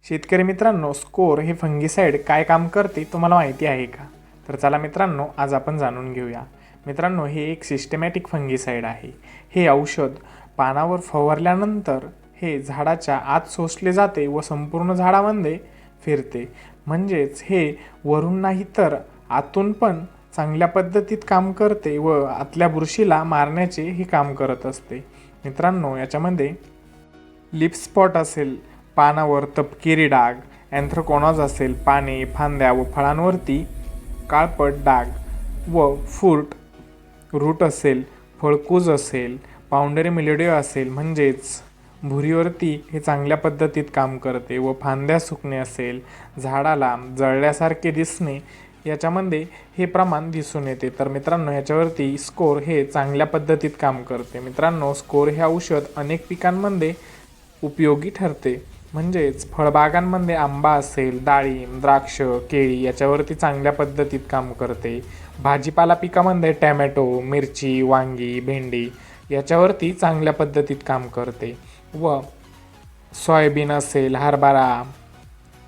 शेतकरी मित्रांनो, स्कोर हे फंगीसाइड काय काम करते तुम्हाला माहिती आहे का? तर चला मित्रांनो, आज आपण जाणून घेऊया. मित्रांनो, हे एक सिस्टमॅटिक फंगीसाइड आहे. हे औषध पानावर फवारल्यानंतर हे झाडाच्या आत शोषले जाते व संपूर्ण झाडामध्ये फिरते. म्हणजेच हे वरून नाही तर आतून पण चांगल्या पद्धतीत काम करते व आतल्या बुरशीला मारण्याचे हे काम करत असते. मित्रांनो, याच्यामध्ये लिप स्पॉट असेल, पानावर तपकिरी डाग, अँथ्रॅकनोज असेल, पाने, फांद्या व फळांवरती काळपट डाग व फूट रूट असेल, फळकूज असेल, पावंडरी मिल्ड्यू असेल म्हणजेच भुरीवरती हे चांगल्या पद्धतीत काम करते व फांद्या सुकणे असेल, झाडाला जळल्यासारखे दिसणे याच्यामध्ये हे प्रमाण दिसून येते. तर मित्रांनो, याच्यावरती स्कोर हे चांगल्या पद्धतीत काम करते. मित्रांनो, स्कोर हे औषध अनेक पिकांमध्ये उपयोगी ठरते. म्हणजेच फळबागांमध्ये आंबा असेल, डाळिंब, द्राक्ष, केळी याच्यावरती चांगल्या पद्धतीत काम करते. भाजीपाला पिकामध्ये टॅमॅटो, मिरची, वांगी, भेंडी याच्यावरती चांगल्या पद्धतीत काम करते व सोयाबीन असेल, हरभरा,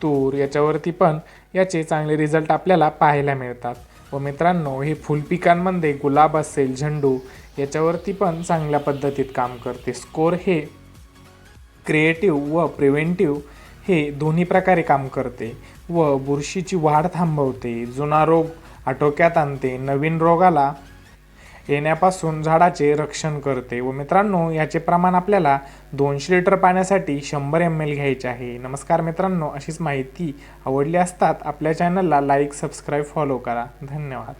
तूर याच्यावरती पण याचे चांगले रिझल्ट आपल्याला पाहायला मिळतात. व मित्रांनो, हे फुलपिकांमध्ये गुलाब असेल, झेंडू याच्यावरती पण चांगल्या पद्धतीत काम करते. स्कोर हे क्रिएटिव्ह व प्रिव्हेंटिव्ह हे दोन्ही प्रकारे काम करते व बुरशीची वाढ थांबवते, जुना रोग आटोक्यात आणते, नवीन रोगाला येण्यापासून झाडाचे रक्षण करते. व मित्रांनो, याचे प्रमाण आपल्याला 200 लिटर पाण्यासाठी 100 ml घ्यायचे आहे. नमस्कार मित्रांनो, अशीच माहिती आवडली असतात आपल्या चॅनलला लाईक, सबस्क्राईब, फॉलो करा. धन्यवाद.